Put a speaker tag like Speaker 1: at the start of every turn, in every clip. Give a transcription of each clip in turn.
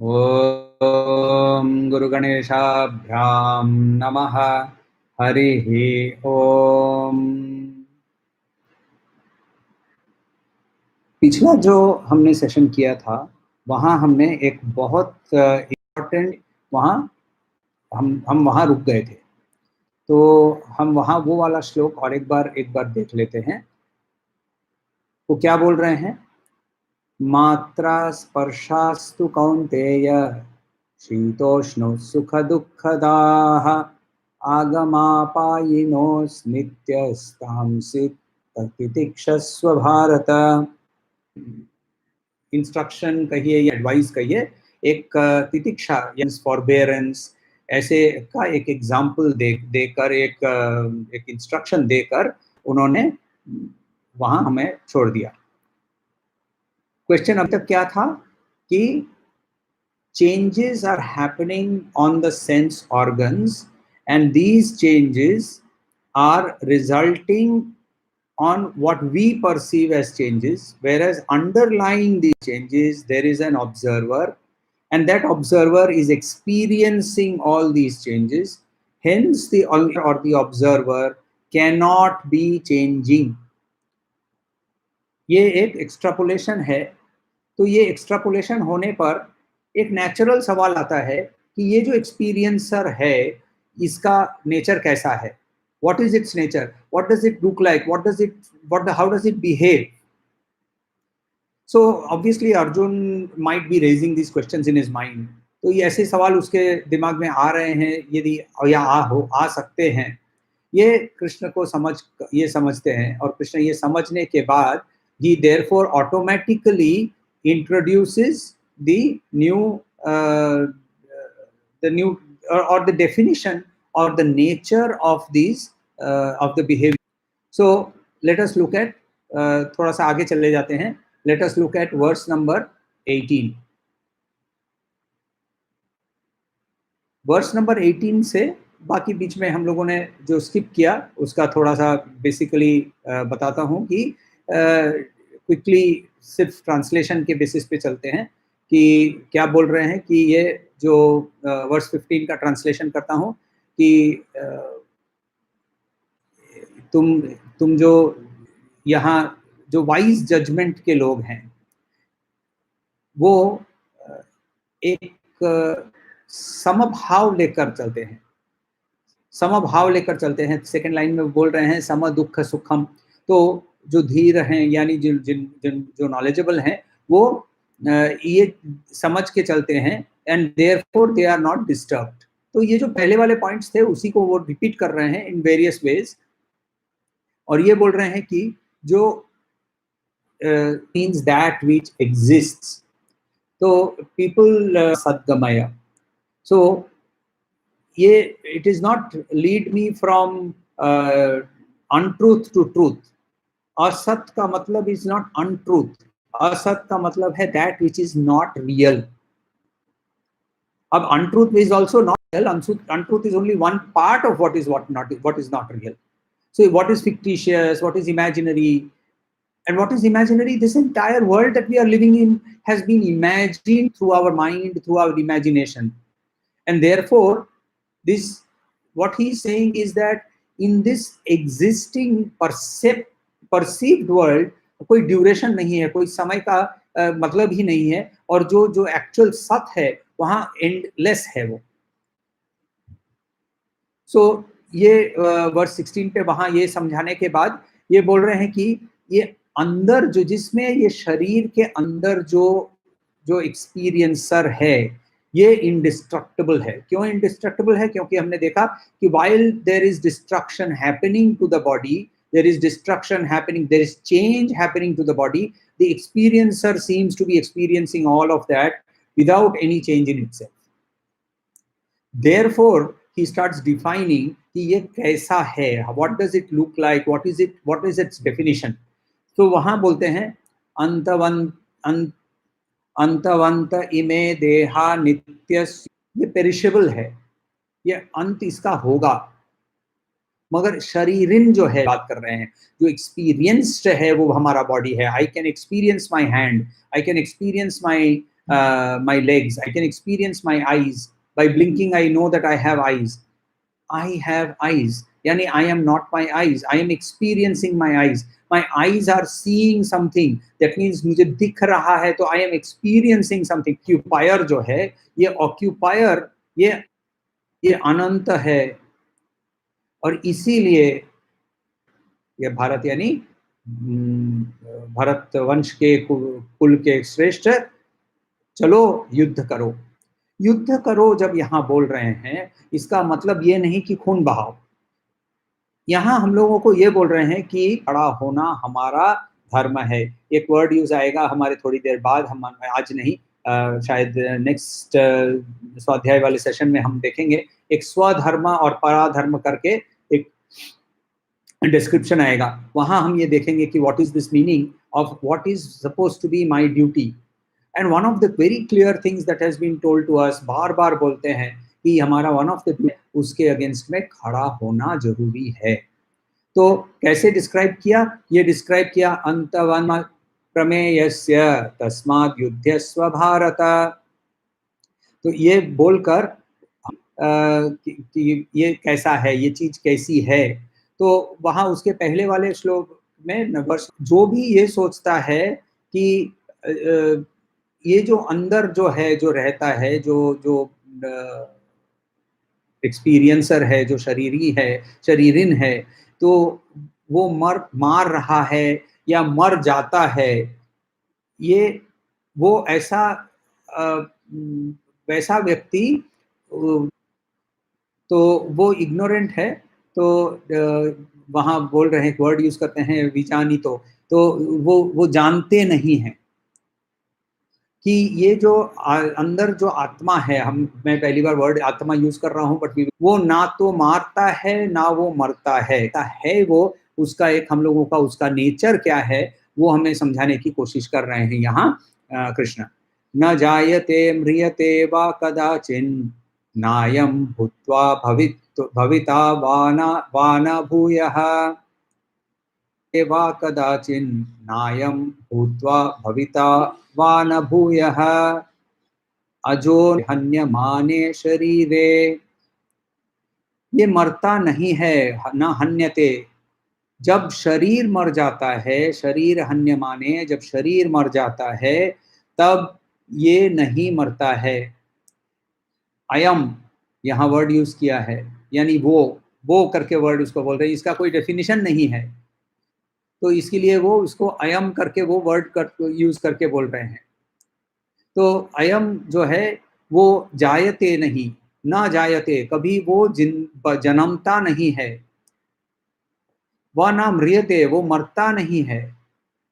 Speaker 1: ओम गुरुगणेशाभ्याम नमः। हरिः ओम। पिछला जो हमने सेशन किया था वहाँ हमने एक बहुत इम्पोर्टेंट वहाँ हम वहाँ रुक गए थे। तो हम वहाँ वो वाला श्लोक और एक बार देख लेते हैं। वो क्या बोल रहे हैं? मात्रा स्पर्शास्तु कौन्तेय शीतोष्णो सुख दुःखदाः आगमापायिनो नित्यस्तांसि तितिक्षस्व भारत। इंस्ट्रक्शन कहिए या एडवाइस कहिए, एक तितिक्षा यानी फॉरबेरेंस ऐसे का एक एग्जाम्पल देकर एक इंस्ट्रक्शन देकर उन्होंने वहां हमें छोड़ दिया। क्वेश्चन अब तक क्या था कि changes are happening on the sense organs and these changes are resulting on what we perceive as changes, whereas underlying these changes there is an observer and that observer is experiencing all these changes. Hence the or the observer cannot be changing. ये एक extrapolation है। तो ये extrapolation होने पर एक natural सवाल आता है कि ये जो एक्सपीरियंसर है इसका नेचर कैसा है? What is it's nature? What does it look like? How does it behave? So obviously Arjun might be raising this questions in his mind. तो ये ऐसे सवाल उसके दिमाग में आ रहे हैं, यदि या आ सकते हैं। ये कृष्ण को ये समझते हैं और कृष्ण ये समझने के बाद he therefore automatically introduces the new or the definition or the nature of these of the behavior. So let us look at थोड़ा सा आगे चले जाते हैं। Let us look at verse number 18. Verse number 18 से बाकी बीच में हम लोगों ने जो स्किप किया उसका थोड़ा सा बेसिकली बताता हूँ कि क्विकली सिर्फ ट्रांसलेशन के बेसिस पे चलते हैं कि क्या बोल रहे हैं। कि ये जो वर्स 15 का ट्रांसलेशन करता हूँ कि तुम जो यहाँ जो वाइज जजमेंट के लोग हैं वो एक समभाव लेकर चलते हैं। समभाव लेकर चलते हैं। सेकंड लाइन में बोल रहे हैं सम दुख सुखम। तो जो धीर हैं यानी जो नॉलेजेबल हैं वो ये समझ के चलते हैं and therefore they are not disturbed. तो ये जो पहले वाले पॉइंट्स थे उसी को वो रिपीट कर रहे हैं इन वेरियस वेज। और ये बोल रहे हैं कि जो मीन्स दैट विच एग्जिस्ट्स। तो पीपल सद्गमय। सो ये it is not lead me from untruth to truth. असत का मतलब इज नॉट अनट्रूथ। असत का मतलब है that which is not real. अब untruth is also not real. Untruth is only one part of what is not real. So what is fictitious, what is imaginary, and what is imaginary? This entire world that we are living in has been imagined through our mind, through our imagination. And therefore this, what he is saying is that in this existing perceived world कोई duration नहीं है, कोई समय का मतलब ही नहीं है। और जो एक्चुअल सत है वहां एंडलेस है वो। सो ये वर्स 16 पे वहां ये समझाने के बाद ये बोल रहे हैं कि ये अंदर जो जिसमें ये शरीर के अंदर जो एक्सपीरियंसर है ये इंडिस्ट्रक्टेबल है। क्यों इंडिस्ट्रक्टेबल है? क्योंकि हमने देखा कि while there is destruction happening to the body, there is destruction happening, there is change happening to the body, the experiencer seems to be experiencing all of that without any change in itself. Therefore he starts defining कि ये कैसा है, what does it look like, what is its definition. तो वहां बोलते हैं अंतवंत इमे देहा नित्य। ये पेरिशेबल है, ये अंत इसका होगा। मगर शरीरिन जो है बात कर रहे हैं, जो एक्सपीरियंस्ड है वो हमारा बॉडी है। I can experience my hand, I can experience my my legs. I can experience my eyes. By blinking, I know that I have eyes. I have eyes. Yani I am not my eyes. I am experiencing my eyes. My eyes are seeing something. That means मुझे दिख रहा है, तो I am experiencing something. Occupier जो है, ये occupier, ये अनंत है, और इसीलिए ये भारत यानी भरत वंश के कुल के श्रेष्ठ, चलो युद्ध करो। युद्ध करो जब यहाँ बोल रहे हैं, इसका मतलब ये नहीं कि खून बहाओ। यहाँ हम लोगों को ये बोल रहे हैं कि खड़ा होना हमारा धर्म है। एक वर्ड यूज आएगा हमारे थोड़ी देर बाद, हम आज नहीं, शायद नेक्स्ट स्वाध्याय वाले सेशन में हम देखेंगे। एक स्वधर्म और पराधर्म करके एक डिस्क्रिप्शन आएगा, वहां हम ये देखेंगे कि what is this meaning of what is suppose to be my duty. And one of the very clear things that has been told to us, बार बार बोलते हैं कि हमारा वन ऑफ द, उसके अगेंस्ट में खड़ा होना जरूरी है। तो कैसे डिस्क्राइब किया? ये डिस्क्राइब किया अंतवन प्रमेयस्य तस्मात् युध्यस्व भारत। तो ये बोलकर कि ये कैसा है, ये चीज कैसी है, तो वहां उसके पहले वाले श्लोक में वर्ष, जो भी ये सोचता है कि ये जो अंदर जो है, जो रहता है, जो एक्सपीरियंसर है, जो शरीरिन है, तो वो मार रहा है या मर जाता है, ये वो ऐसा वैसा व्यक्ति, तो वो इग्नोरेंट है। तो वहाँ बोल रहे हैं, वर्ड यूज करते हैं विचानी, तो वो जानते नहीं हैं कि ये जो अंदर जो आत्मा है, मैं पहली बार वर्ड आत्मा यूज कर रहा हूँ, बट वो ना तो मारता है ना वो मरता है वो उसका एक, हम लोगों का उसका नेचर क्या है वो हमें समझाने की कोशिश कर रहे हैं यहाँ कृष्ण। न जायते म्रियते वा कदाचिन नायम भूत्वा भविता वाना भूयः वा कदाचिन नायम भूत्वा भविता वान भूयः अजो हन्यमाने शरीरे। ये मरता नहीं है, न हन्यते, जब शरीर मर जाता है, शरीर हन्यमाने, जब शरीर मर जाता है तब ये नहीं मरता है। अयम यहाँ वर्ड यूज किया है, यानी वो करके वर्ड उसको बोल रहे हैं, इसका कोई डेफिनेशन नहीं है, तो इसके लिए वो उसको अयम करके वो वर्ड यूज करके बोल रहे हैं। तो अयम जो है वो जायते नहीं, ना जायते, कभी वो जन्मता नहीं है, वह ना म्रियते, वो मरता नहीं है,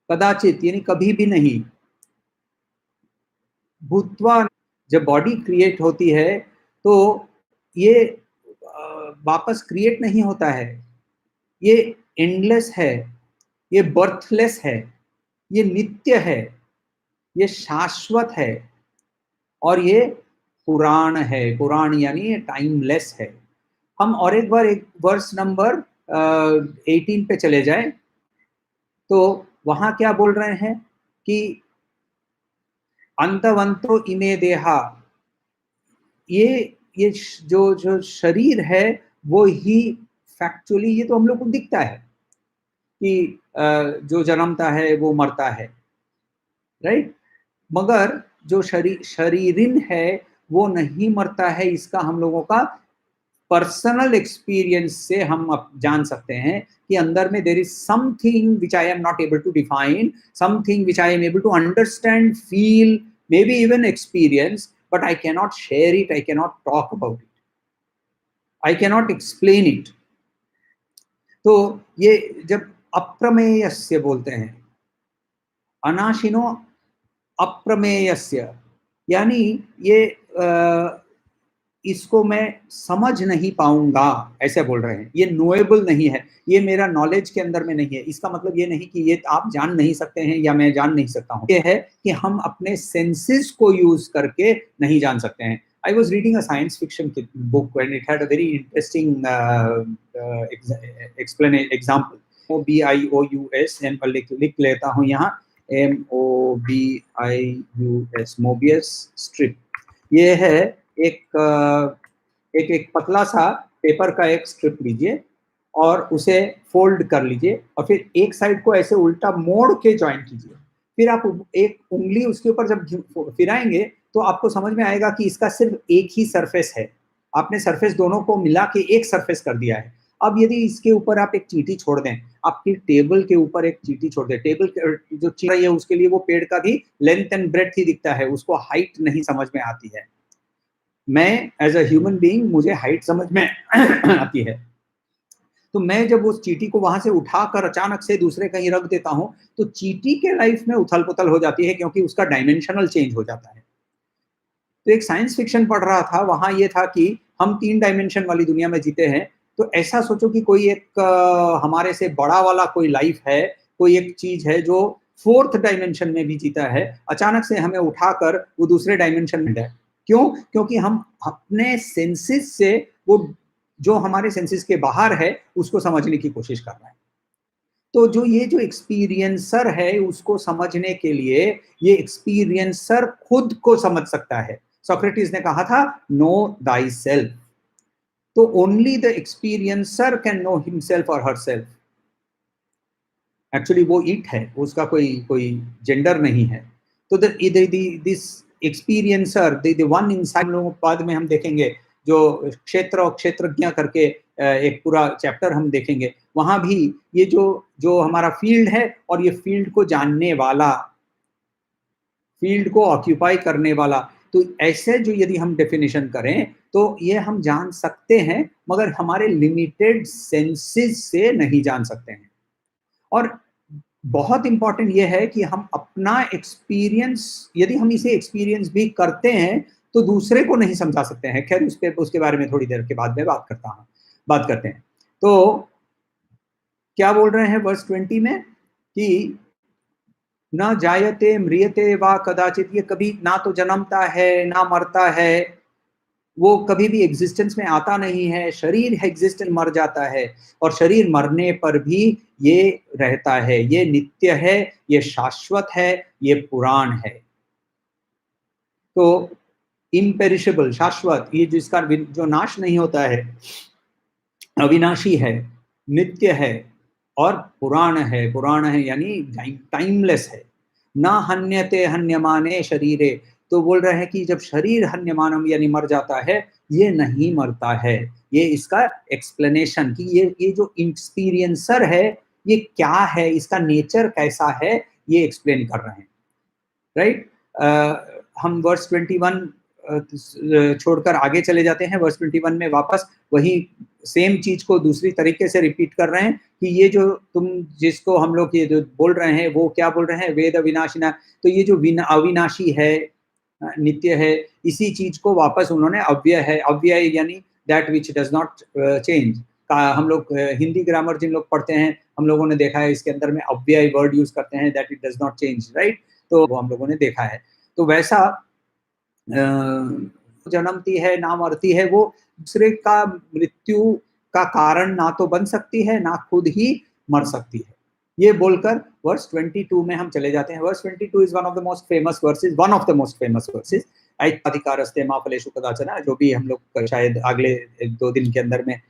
Speaker 1: कदाचित यानी कभी भी नहीं, भूत्वा, जब बॉडी क्रिएट होती है तो ये वापस क्रिएट नहीं होता है, ये एंडलेस है, ये बर्थलेस है, ये नित्य है, ये शाश्वत है, और ये पुराण है। पुराण यानी टाइमलेस है। हम और एक बार एक वर्स नंबर 18 पे चले जाए, तो वहां क्या बोल रहे हैं कि अंतवंतो इमे देहा, ये जो शरीर है वो ही फैक्चुअली, ये तो हम लोग को दिखता है कि जो जन्मता है वो मरता है, राइट, मगर जो शरीरिन है वो नहीं मरता है। इसका हम लोगों का पर्सनल एक्सपीरियंस से हम जान सकते हैं कि अंदर में there is something which I am not able to define, something which I am able to understand, feel, may be even experience, but I can not share it, I can not talk about it, I can not explain it. तो ये जब अप्रमेयस्य बोलते हैं, अनाशिनो अप्रमेयस्य, यानी ये इसको मैं समझ नहीं पाऊंगा, ऐसे बोल रहे हैं, ये नोएबल नहीं है, ये मेरा नॉलेज के अंदर में नहीं है। इसका मतलब ये नहीं कि ये आप जान नहीं सकते हैं या मैं जान नहीं सकता हूँ, ये है कि हम अपने सेंसेस को यूज करके नहीं जान सकते हैं। I was reading a science fiction book and it had a very interesting example. BIOUS लिख लेता हूँ यहाँ, MOBIUS, मोबियस स्ट्रिप। ये है एक पतला सा पेपर का एक स्ट्रिप लीजिए और उसे फोल्ड कर लीजिए और फिर एक साइड को ऐसे उल्टा मोड़ के ज्वाइन कीजिए। फिर आप एक उंगली उसके ऊपर जब फिराएंगे तो आपको समझ में आएगा कि इसका सिर्फ एक ही सरफेस है। आपने सरफेस दोनों को मिला के एक सरफेस कर दिया है। अब यदि इसके ऊपर आप एक चींटी छोड़ दें, आपकी टेबल के ऊपर एक चींटी छोड़ दें, टेबल जो चींटी है उसके लिए वो पेड़ का भी लेंथ एंड ब्रेड्थ ही दिखता है, उसको हाइट नहीं समझ में आती है। मैं एज अ ह्यूमन बीइंग, मुझे हाइट समझ में आती है। तो मैं जब उस चींटी को वहां से उठाकर अचानक से दूसरे कहीं रख देता हूं तो चींटी के लाइफ में उथल पुथल हो जाती है, क्योंकि उसका डायमेंशनल चेंज हो जाता है। तो एक साइंस फिक्शन पढ़ रहा था, वहां ये था कि हम 3 डायमेंशन वाली दुनिया में जीते हैं। तो ऐसा सोचो कि कोई एक हमारे से बड़ा वाला कोई लाइफ है, कोई एक चीज है जो 4th डायमेंशन में भी जीता है, अचानक से हमें उठाकर वो दूसरे डायमेंशन में है। क्यों? क्योंकि हम अपने सेंसेस से वो जो हमारे सेंसेस के बाहर है उसको समझने की कोशिश कर रहे हैं। तो जो एक्सपीरियंसर है उसको समझने के लिए ये एक्सपीरियंसर खुद को समझ सकता है। सोक्रेटिस ने कहा था नो दाई सेल्फ। तो only the experiencer can know himself और हरसेल्फ। एक्चुअली वो इट है, उसका कोई जेंडर नहीं है। तो this experiencer, the one inside, लोगों बाद में हम देखेंगे जो क्षेत्र और क्षेत्रज्ञ करके एक पूरा चैप्टर हम देखेंगे, वहां भी ये जो हमारा फील्ड है और ये फील्ड को जानने वाला, फील्ड को ऑक्यूपाई करने वाला, तो ऐसे जो यदि हम डेफिनेशन करें तो ये हम जान सकते हैं, मगर हमारे लिमिटेड सेंसेस से नहीं जान सकते हैं। और बहुत इंपॉर्टेंट ये है कि हम अपना एक्सपीरियंस, यदि हम इसे एक्सपीरियंस भी करते हैं तो दूसरे को नहीं समझा सकते हैं। खैर उसके बारे में थोड़ी देर के बाद में बात करते हैं। तो क्या बोल रहे हैं वर्स 20 में कि न जायते म्रियते वा कदाचित, ये कभी ना तो जन्मता है ना मरता है, वो कभी भी एग्जिस्टेंस में आता नहीं है। शरीर एग्जिस्टेंस मर जाता है और शरीर मरने पर भी ये रहता है, ये नित्य है, ये शाश्वत है, ये पुराण है। तो इम्पेरिशेबल, शाश्वत, ये जिसका जो नाश नहीं होता है, अविनाशी है, नित्य है और पुराण है यानी टाइमलेस है। ना हन्यते हन्यमाने शरीरे, तो बोल रहे हैं कि जब शरीर हन्यमानम यानी मर जाता है, ये नहीं मरता है। ये इसका एक्सप्लेनेशन कि ये जो एक्सपीरियंसर है ये क्या है, इसका नेचर कैसा है, ये एक्सप्लेन कर रहे हैं। राइट? हम वर्स 21 छोड़कर आगे चले जाते हैं। वर्स 21 में वापस वही सेम चीज को दूसरी तरीके से रिपीट कर रहे हैं कि ये जो तुम जिसको हम लोग ये जो बोल रहे हैं वो क्या बोल रहे हैं, वेद अविनाशिना। तो ये जो अविनाशी है, नित्य है, इसी चीज को वापस उन्होंने अव्यय है, अव्यय यानी that which does not change का। हम लोग हिंदी ग्रामर जिन लोग पढ़ते हैं, हम लोगों ने देखा है इसके अंदर में अव्यय वर्ड यूज करते हैं, that it does not change, right? तो वो हम लोगों ने देखा है। तो वैसा जन्मती है ना मरती है, वो दूसरे का मृत्यु का कारण ना तो बन सकती है ना खुद ही मर सकती है। ये बोलकर वर्स 22 में हम चले जाते हैं। Verse 22 is one of the most famous verses. ऐतिहाधिकारस्ते मा फलेषु कदाचन, जो भी हम लोग शायद अगले 1-2 दिन के अंदर में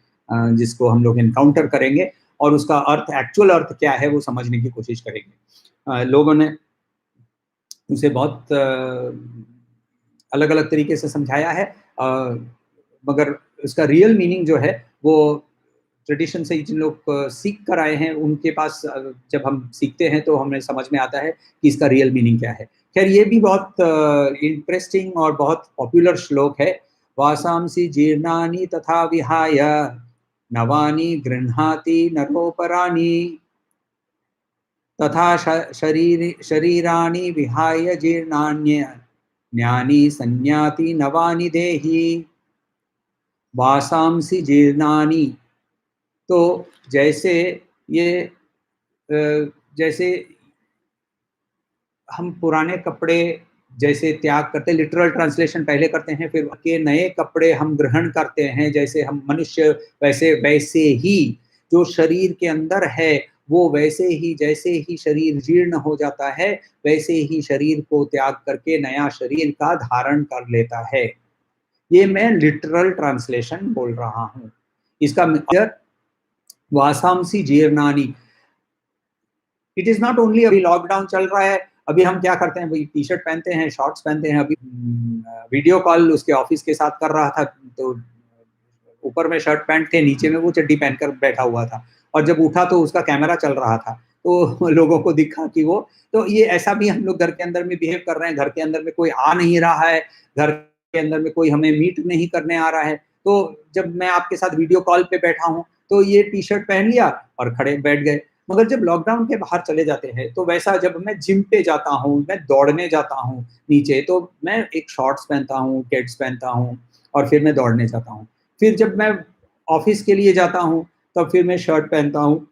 Speaker 1: जिसको हम लोग एनकाउंटर करेंगे और उसका अर्थ, एक्चुअल अर्थ क्या है वो समझने की कोशिश करेंगे। लोगों ने उसे बहुत अलग अलग तरीके से समझाया है, मगर उसका रियल मीनिंग जो है वो ट्रेडिशन से जिन लोग सीख कर आए हैं उनके पास जब हम सीखते हैं तो हमें समझ में आता है कि इसका रियल मीनिंग क्या है। खैर ये भी बहुत इंटरेस्टिंग और बहुत पॉपुलर श्लोक है। वासांसि जीर्णानि तथा विहाय नवानि गृह्णाति नरोपराणि, तथा शरीराणि विहाय जीर्णान्यानि संयाति नवानि देहि। वासांसि जीर्णानि, तो जैसे हम पुराने कपड़े जैसे त्याग करते, लिटरल ट्रांसलेशन पहले करते हैं, फिर के नए कपड़े हम ग्रहण करते हैं, जैसे हम मनुष्य वैसे ही जो शरीर के अंदर है वो वैसे ही जैसे ही शरीर जीर्ण हो जाता है वैसे ही शरीर को त्याग करके नया शरीर का धारण कर लेता है। ये मैं लिटरल ट्रांसलेशन बोल रहा हूँ। इसका मतलब वासांसी जीर्णानि, इट इज नॉट ओनली अभी लॉकडाउन चल रहा है, अभी हम क्या करते हैं भाई, टी शर्ट पहनते हैं, शॉर्ट्स पहनते हैं। अभी वीडियो कॉल उसके ऑफिस के साथ कर रहा था, तो ऊपर में शर्ट पैंट थे, नीचे में वो चड्डी पहनकर बैठा हुआ था, और जब उठा तो उसका कैमरा चल रहा था, तो लोगों को दिखा कि वो, तो ये ऐसा भी हम लोग घर के अंदर में बिहेव कर रहे हैं। घर के अंदर में कोई आ नहीं रहा है, घर के अंदर में कोई हमें मीट नहीं करने आ रहा है, तो जब मैं आपके साथ वीडियो कॉल पे बैठा हूँ तो ये टी शर्ट पहन लिया और खड़े बैठ गए। मगर जब लॉकडाउन के बाहर चले जाते हैं तो वैसा, जब मैं जिम पे जाता हूँ, मैं दौड़ने जाता हूँ नीचे, तो मैं एक शॉर्ट्स पहनता हूँ, केड्स पहनता हूँ, और फिर मैं दौड़ने जाता हूँ। फिर जब मैं ऑफिस के लिए जाता हूँ तब फिर मैं शर्ट पहनता हूँ,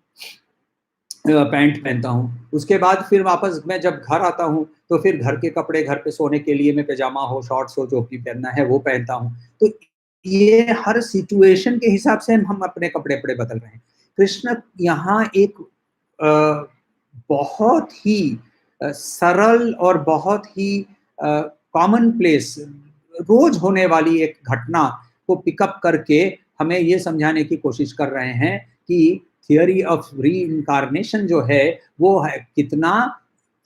Speaker 1: पैंट पहनता हूँ। उसके बाद फिर वापस मैं जब घर आता हूँ तो फिर घर के कपड़े, घर पे सोने के लिए मैं पैजामा हो, शॉर्ट्स हो, जो भी पहनना है वो पहनता हूँ। तो ये हर सिचुएशन के हिसाब से हम अपने कपड़े बदल रहे हैं। कृष्ण यहाँ एक बहुत ही सरल और बहुत ही कॉमन प्लेस, रोज होने वाली एक घटना को पिकअप करके हमें ये समझाने की कोशिश कर रहे हैं कि थियरी ऑफ रीइंकार्नेशन जो है वो है कितना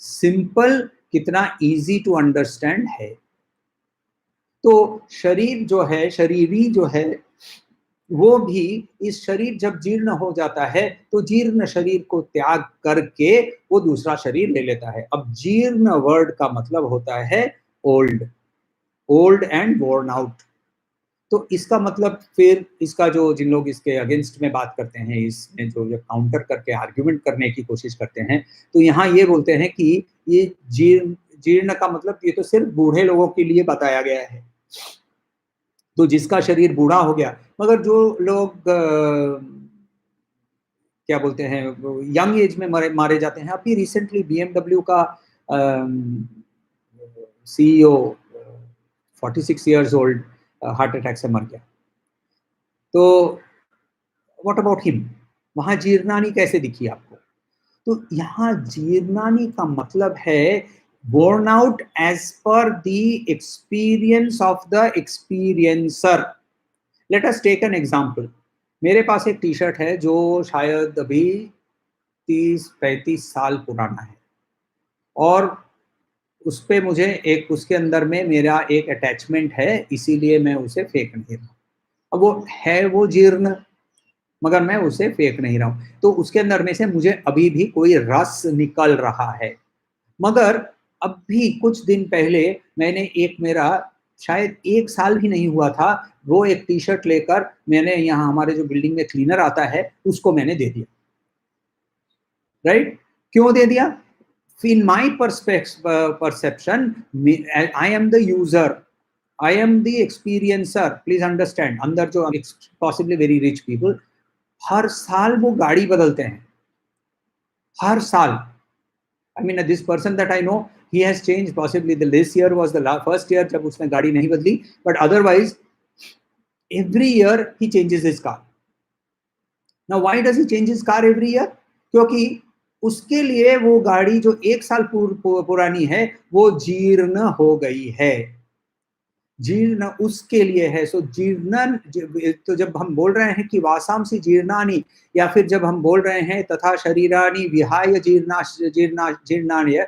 Speaker 1: सिंपल, कितना इजी टू अंडरस्टैंड है। तो शरीर जो है, शरीरी जो है, वो भी इस शरीर जब जीर्ण हो जाता है तो जीर्ण शरीर को त्याग करके वो दूसरा शरीर ले लेता है। अब जीर्ण वर्ड का मतलब होता है old, old and worn out. तो इसका मतलब फिर इसका जो, जिन लोग इसके अगेंस्ट में बात करते हैं, इसमें जो काउंटर करके आर्ग्यूमेंट करने की कोशिश करते हैं, तो यहाँ ये बोलते हैं कि ये जीर्ण, जीर्ण का मतलब ये तो सिर्फ बूढ़े लोगों के लिए बताया गया है। तो जिसका शरीर बूढ़ा हो गया, मगर जो लोग क्या बोलते हैं, यंग एज में मारे जाते हैं। अभी रिसेंटली बीएमडब्ल्यू का CEO 46 years old heart attack से मर गया। तो व्हाट अबाउट हिम, वहां जीर्णानी कैसे दिखी आपको? तो यहाँ जीर्णानी का मतलब है borne out as per the experience of the experiencer. Let us take an example. मेरे पास एक टी शर्ट है जो शायद अभी 30-35 साल पुराना है, और उस पे मुझे एक, उसके अंदर में मेरा एक अटैचमेंट है, इसीलिए मैं उसे फेंक नहीं रहा। अब वो है वो जीर्ण, मगर मैं उसे फेंक नहीं रहा हूँ, तो उसके अंदर में से मुझे अभी भी कोई रस निकल रहा है। मगर अभी कुछ दिन पहले मैंने एक, मेरा शायद 1 साल भी नहीं हुआ था, वो एक टी शर्ट लेकर मैंने, यहाँ हमारे जो बिल्डिंग में क्लीनर आता है उसको मैंने दे दिया। राइट? क्यों दे दिया? In my perception, I am the user, I am the experiencer. Please understand, अंदर जो possibly very rich people, हर साल वो गाड़ी बदलते हैं, हर साल। I mean, this person that I know, he has changed. Possibly this year was the first year जब उसने गाड़ी नहीं बदली, but otherwise every year he changes his car. Now why does he change his car every year? क्योंकि उसके लिए वो गाड़ी जो 1 साल पुरानी है वो जीर्ण हो गई है, जीर्ण उसके लिए है। सो जीर्णन, तो जब हम बोल रहे हैं कि वासांसी जीर्णानि, या फिर जब हम बोल रहे हैं तथा शरीरानि विहाय जीर्णानि,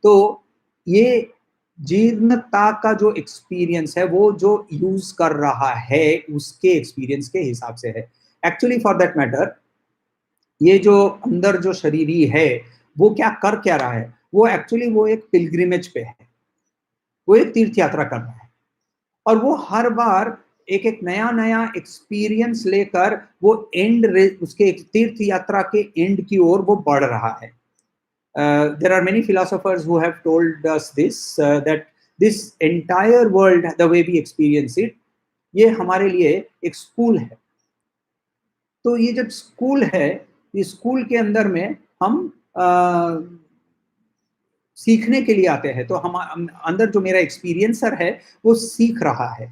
Speaker 1: तो ये जीर्णता का जो एक्सपीरियंस है वो जो यूज कर रहा है उसके एक्सपीरियंस के हिसाब से है। एक्चुअली फॉर दैट मैटर, ये जो अंदर जो शरीरी है वो क्या कर क्या रहा है, वो एक्चुअली वो एक पिलग्रिमेज पे है, वो एक तीर्थ यात्रा कर रहा है, और वो हर बार एक एक नया नया एक्सपीरियंस लेकर वो एंड, उसके तीर्थ यात्रा के एंड की ओर वो बढ़ रहा है। There are many philosophers who have told us this, that this entire world, the way we experience it, ये हमारे लिए एक स्कूल है। तो ये जब स्कूल है, ये स्कूल के अंदर में हम सीखने के लिए आते हैं, तो हम अंदर जो मेरा एक्सपीरियंसर है वो सीख रहा है।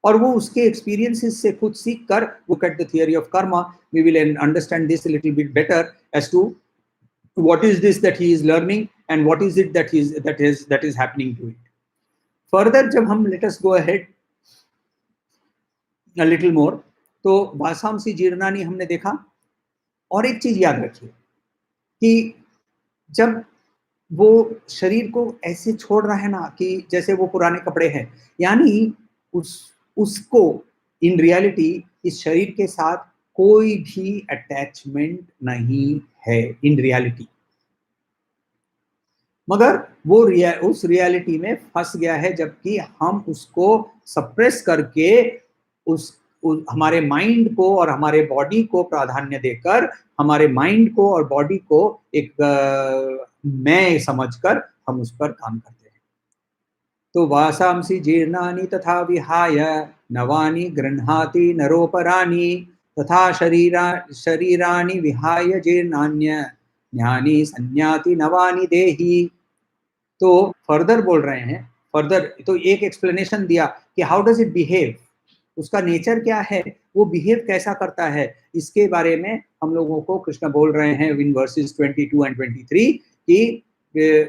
Speaker 1: और वो उसके एक्सपीरियंसेस से खुद सीख कर look at the theory of karma, we will understand this a little bit better as to what is this that he is learning and what is it that is happening to it. Further, जब हम let us go ahead a little more, तो वासांसी जीर्णानि हमने देखा। और एक चीज याद रखिए कि जब वो शरीर को ऐसे छोड़ रहा है ना कि जैसे वो पुराने कपड़े हैं, यानी उसको इन रियलिटी इस शरीर के साथ कोई भी अटैचमेंट नहीं है इन रियलिटी, मगर वो उस रियलिटी में फंस गया है, जबकि हम उसको सप्रेस करके हमारे माइंड को और हमारे बॉडी को प्राधान्य देकर हमारे माइंड को और बॉडी को एक मैं समझकर हम उस पर काम करते हैं। तो वासांसि जीर्णानि तथा विहाय नवानि गृह्णाति नरोपराणि तथा शरीराणि विहाय जीर्णान्य ज्ञानी संज्ञाति नवानि देहि। तो फर्दर बोल रहे हैं, फर्दर तो एक एक्सप्लेनेशन दिया कि हाउ डज इट बिहेव, उसका नेचर क्या है, वो बिहेव कैसा करता है, इसके बारे में हम लोगों को कृष्ण बोल रहे हैं इन वर्सेस 22 एंड 23 कि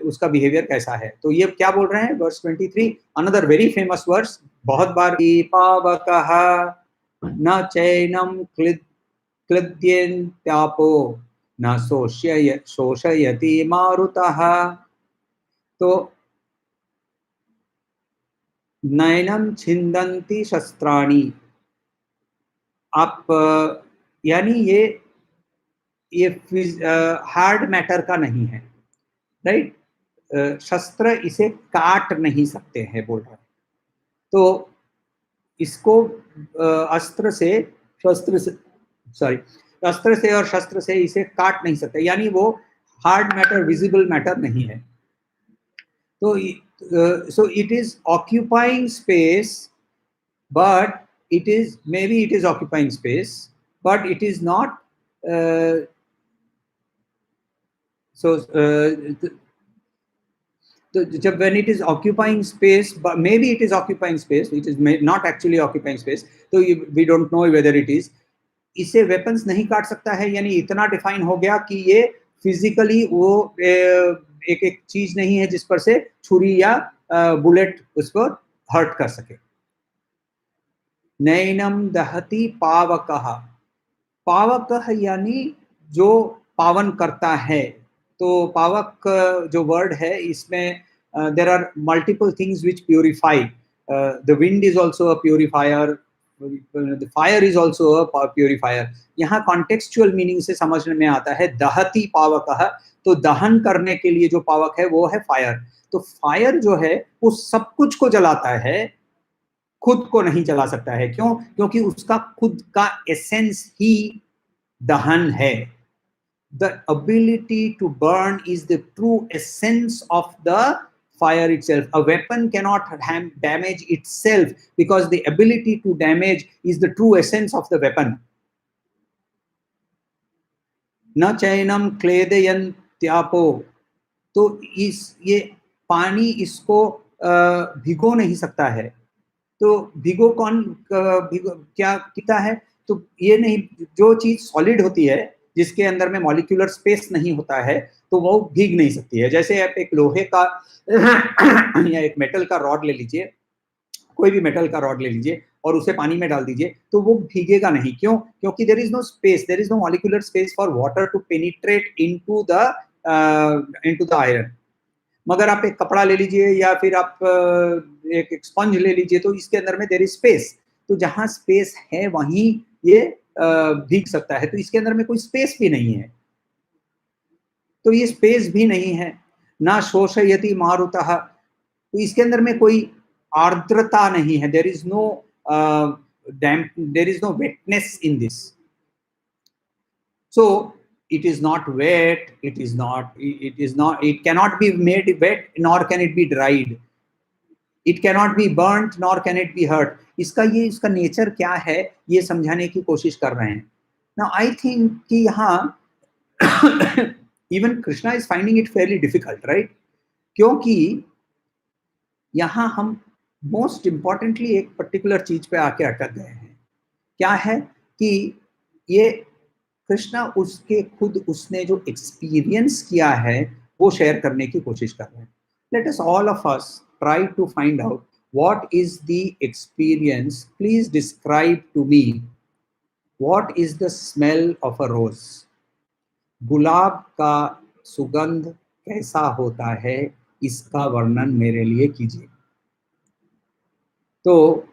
Speaker 1: उसका बिहेवियर कैसा है। तो ये क्या बोल रहे हैं verse 23, another very famous verse, बहुत बार, पावकः न चैनम क्लिद्यन्त्यापो न शोषयति मारुतः। तो नैनम छिन्दन्ति शस्त्राणि, आप यानी ये हार्ड मैटर का नहीं है, राइट? शस्त्र इसे काट नहीं सकते हैं बोल रहा है। तो इसको अस्त्र से और शस्त्र से इसे काट नहीं सकते, यानी वो हार्ड मैटर, विजिबल मैटर नहीं है। तो so it is occupying space, but it is occupying space, but it is not जब when it is occupying space, but maybe it is occupying space, it is not actually occupying space, तो we don't know whether it is, इसे weapons नहीं काट सकता है, यानी इतना define हो गया कि ये फिजिकली वो एक चीज नहीं है जिस पर से छुरी या बुलेट उस पर हर्ट कर सके। नैनम दहति पावकः, पावकः यानी जो पावन करता है। तो पावक जो वर्ड है इसमें there are multiple things which purify, the wind is also a purifier, the fire is also a purifier। यहाँ कॉन्टेक्सचुअल मीनिंग से समझने में आता है दहति पावकः, तो दहन करने के लिए जो पावक है वो है फायर। तो फायर जो है वो सब कुछ को जलाता है, खुद को नहीं जला सकता है। क्यों? क्योंकि उसका खुद का एसेंस ही दहन है। The ability to burn is the true essence of the fire itself. A weapon cannot damage itself because the ability to damage is the true essence of the weapon. न चैनम क्लेदयन्त्यापो, तो ये पानी इसको भिगो नहीं सकता है। तो भिगो क्या किता है? तो ये नहीं, जो चीज सॉलिड होती है जिसके अंदर में मॉलिक्यूलर स्पेस नहीं होता है तो वो भीग नहीं सकती है। जैसे आप एक लोहे का या एक मेटल का रॉड ले लीजिए, कोई भी मेटल का रॉड ले लीजिए और उसे पानी में डाल दीजिए तो वो भीगेगा नहीं। क्यों? क्योंकि there is no space, there is no molecular space for water to penetrate into the iron. मगर आप एक कपड़ा ले लीजिए या फिर आप एक स्पंज ले लीजिए तो इसके अंदर में देयर इज स्पेस, तो जहां स्पेस है वहीं ये भीग सकता है। तो इसके अंदर में कोई स्पेस भी नहीं है, तो ये स्पेस भी नहीं है। ना शोषयति मारुतः, तो इसके अंदर में कोई आर्द्रता नहीं है, there is no wetness in this. So it is not wet, it cannot be made wet nor can it be dried, it cannot be burnt nor can it be hurt। इसका नेचर क्या है ये समझाने की कोशिश कर रहे हैं। Now I think कि यहाँ even Krishna is finding it fairly difficult, right? क्योंकि यहाँ हम मोस्ट इम्पॉर्टेंटली एक पर्टिकुलर चीज पे आके अटक गए हैं। क्या है कि ये कृष्णा उसने जो एक्सपीरियंस किया है वो शेयर करने की कोशिश कर रहे हैं। Let us all of us try to find out what is the experience. Please describe to me what is the smell of a rose. गुलाब का सुगंध कैसा होता है, इसका वर्णन मेरे लिए कीजिए। तो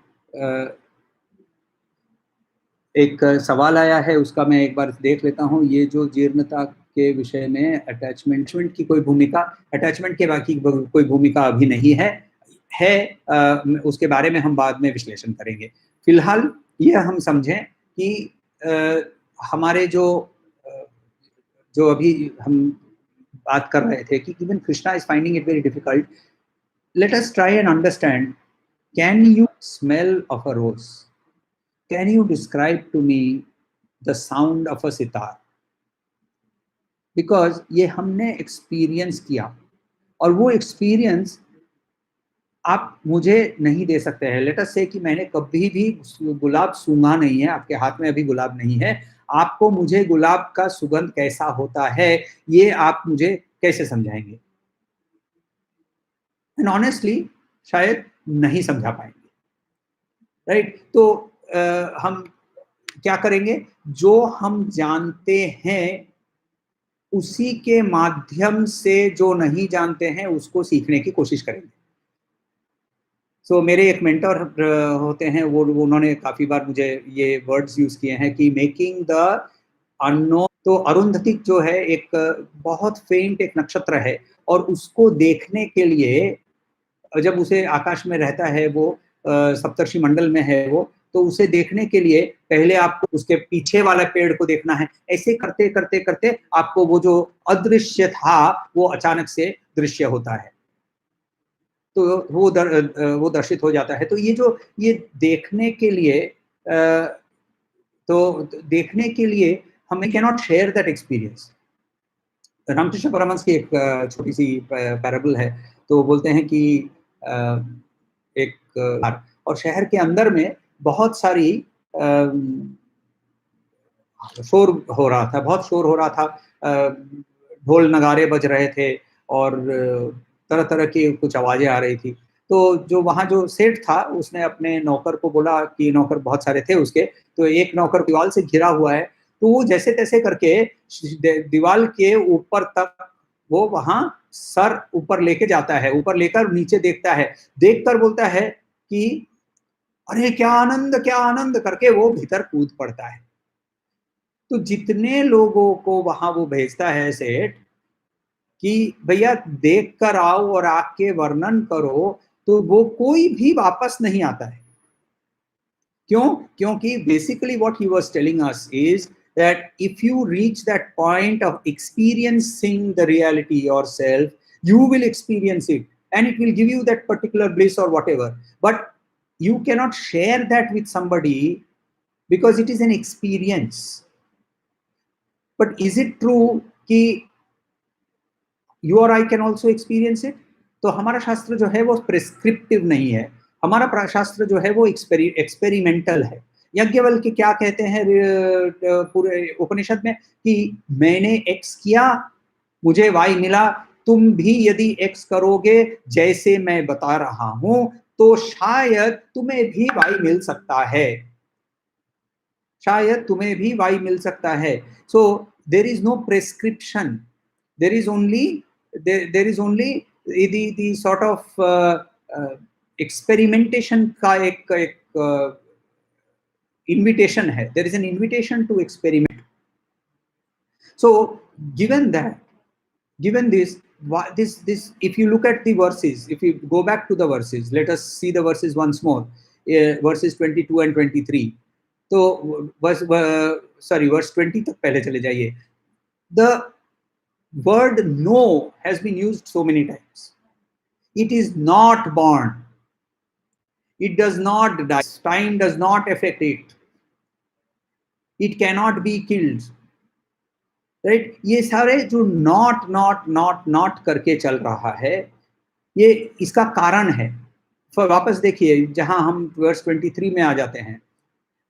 Speaker 1: एक सवाल आया है, उसका मैं एक बार देख लेता हूँ। ये जो जीर्णता के विषय में अटैचमेंट की कोई भूमिका, अटैचमेंट के बाकी कोई भूमिका अभी नहीं है, उसके बारे में हम बाद में विश्लेषण करेंगे। फिलहाल यह हम समझें कि हमारे जो अभी हम बात कर रहे थे कि even Krishna is finding it very difficult. Let us try and understand, can you smell of a rose? Can you describe to me the sound of a sitar? Because ये हमने एक्सपीरियंस किया और वो एक्सपीरियंस आप मुझे नहीं दे सकते हैं। लेट अस से कि मैंने कभी भी गुलाब सूंघा नहीं है, आपके हाथ में अभी गुलाब नहीं है, आपको मुझे गुलाब का सुगंध कैसा होता है ये आप मुझे कैसे समझाएंगे? एंड ऑनेस्टली शायद नहीं समझा पाएंगे, राइट? तो हम क्या करेंगे, जो हम जानते हैं उसी के माध्यम से जो नहीं जानते हैं उसको सीखने की कोशिश करेंगे। मेरे एक मेंटर होते हैं, वो उन्होंने काफी बार मुझे ये वर्ड्स यूज किए हैं कि मेकिंग द अननोन। तो अरुंधति जो है एक बहुत फेंट एक नक्षत्र है, और उसको देखने के लिए जब उसे आकाश में रहता है, वो सप्तर्षि मंडल में है वो, तो उसे देखने के लिए पहले आपको उसके पीछे वाला पेड़ को देखना है। ऐसे करते करते करते आपको वो जो अदृश्य था वो अचानक से दृश्य होता है, तो वो दर्शित हो जाता है। तो ये देखने के लिए तो देखने के लिए हमें cannot share that experience. Ramakrishna Paramahamsa की एक छोटी सी पैराबल है। तो बोलते हैं कि एक और शहर के अंदर में बहुत सारी शोर हो रहा था, बहुत शोर हो रहा था, ढोल नगारे बज रहे थे और तरह तरह की कुछ आवाजें आ रही थी। तो जो वहाँ जो सेठ था उसने अपने नौकर को बोला कि नौकर बहुत सारे थे उसके, तो एक नौकर दीवार से घिरा हुआ है, तो वो जैसे तैसे करके दीवार के ऊपर तक वो वहाँ सर ऊपर लेके जाता है, ऊपर लेकर नीचे देखता है, देखकर बोलता है कि अरे क्या आनंद करके वो भीतर कूद पड़ता है। तो जितने लोगों को वहां वो भेजता है सेठ कि भैया देख कर आओ और आके वर्णन करो, तो वो कोई भी वापस नहीं आता है। क्यों? क्योंकि basically what he was telling us is that if you reach that point of experiencing the reality yourself, you will experience it and it will give you that particular bliss or whatever, but you cannot share that with somebody because it is an experience. But is it true कि you और I can also experience it? तो हमारा शास्त्र जो है वो prescriptive नहीं है, हमारा शास्त्र जो है वो एक्सपेरिमेंटल है। यज्ञवल्क्य क्या कहते हैं पूरे उपनिषद में कि मैंने एक्स किया, मुझे वाई मिला, तुम भी यदि एक्स करोगे जैसे मैं बता रहा हूं तो शायद तुम्हें भी वाई मिल सकता है, शायद तुम्हें भी वाई मिल सकता है। So there is no prescription, there is only the sort of experimentation का एक invitation है, there is an invitation to experiment. So given this if you look at the verses, if you go back to the verses, let us see the verses once more, verses 22 and 23. तो verse 20 तक पहले चले जाइए। The word no has been used so many times. It is not born, it does not die, time does not affect it, it cannot be killed, right? ये सारे जो not करके चल रहा है, ये इसका कारण है। वापस देखिए, जहां हम वर्स 23 में आ जाते हैं,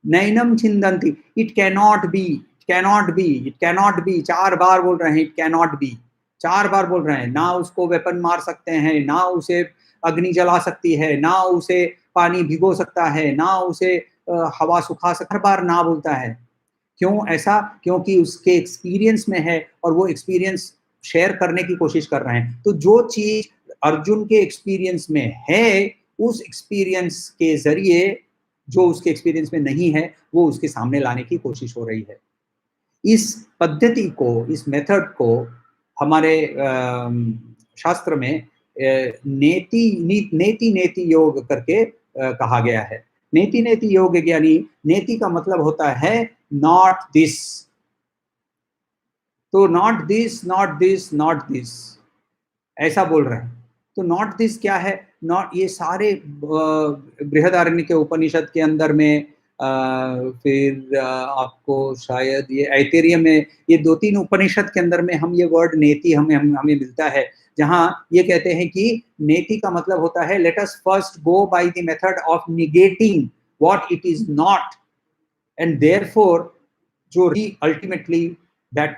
Speaker 1: नैनम छिंदंती, it cannot be, cannot be, it cannot be, 4 बार बोल रहे हैं, इट कैनॉट बी, 4 बार बोल रहे हैं। ना उसको वेपन मार सकते हैं, ना उसे अग्नि जला सकती है, ना उसे पानी भिगो सकता है, ना उसे हवा सुखा सकता, हर बार ना बोलता है। क्यों ऐसा? क्योंकि उसके एक्सपीरियंस में है और वो एक्सपीरियंस शेयर करने की कोशिश कर रहे हैं। तो जो चीज अर्जुन के एक्सपीरियंस में है, उस एक्सपीरियंस के जरिए जो उसके एक्सपीरियंस में नहीं है, वो उसके सामने लाने की कोशिश हो रही है। इस पद्धति को, इस मेथड को हमारे शास्त्र में नेति नेति योग करके कहा गया है। नेति नेति योग यानी नेति का मतलब होता है नॉट दिस, तो not this, not this, not this, ऐसा बोल रहे हैं। तो नॉट दिस क्या है? नॉट, ये सारे बृहदारण्यक के उपनिषद के अंदर में, फिर आपको शायद ये ऐतरेय में, ये 2-3 उपनिषद के अंदर में हम ये वर्ड नेति हमें मिलता है, जहां ये कहते हैं कि नेति का मतलब होता है let us first go by the method of negating what it is not, and therefore जो ultimately that